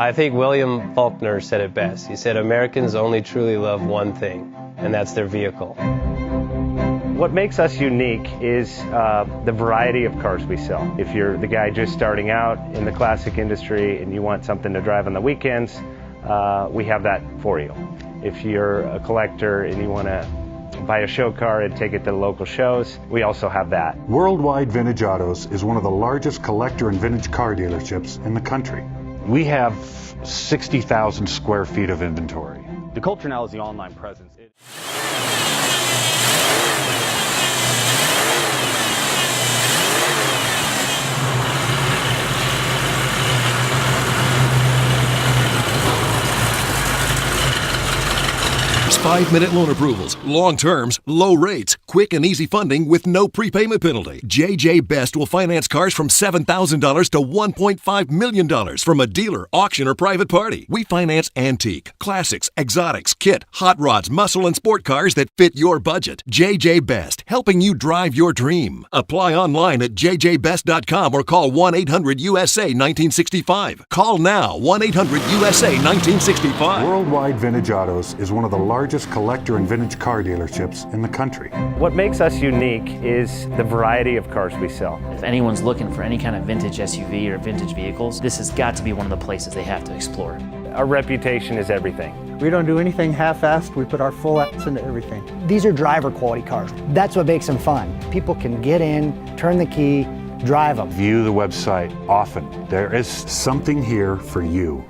I think William Faulkner said it best. He said, Americans only truly love one thing, and that's their vehicle. What makes us unique is the variety of cars we sell. If you're the guy just starting out in the classic industry and you want something to drive on the weekends, we have that for you. If you're a collector and you want to buy a show car and take it to the local shows, we also have that. Worldwide Vintage Autos is one of the largest collector and vintage car dealerships in the country. We have 60,000 square feet of inventory. The culture now is the online presence. Five-minute loan approvals, long terms, low rates, quick and easy funding with no prepayment penalty. JJ Best will finance cars from $7,000 to $1.5 million from a dealer, auction, or private party. We finance antique, classics, exotics, kit, hot rods, muscle, and sport cars that fit your budget. JJ Best, helping you drive your dream. Apply online at jjbest.com or call 1-800-USA-1965. Call now, 1-800-USA-1965. Worldwide Vintage Autos is one of the largest collector and vintage car dealerships in the country. What makes us unique is the variety of cars we sell. If anyone's looking for any kind of vintage SUV or vintage vehicles, this has got to be one of the places they have to explore. Our reputation is everything. We don't do anything half-assed. We put our full ass into everything. These are driver quality cars. That's what makes them fun. People can get in, turn the key, drive them. View the website often. There is Something here for you.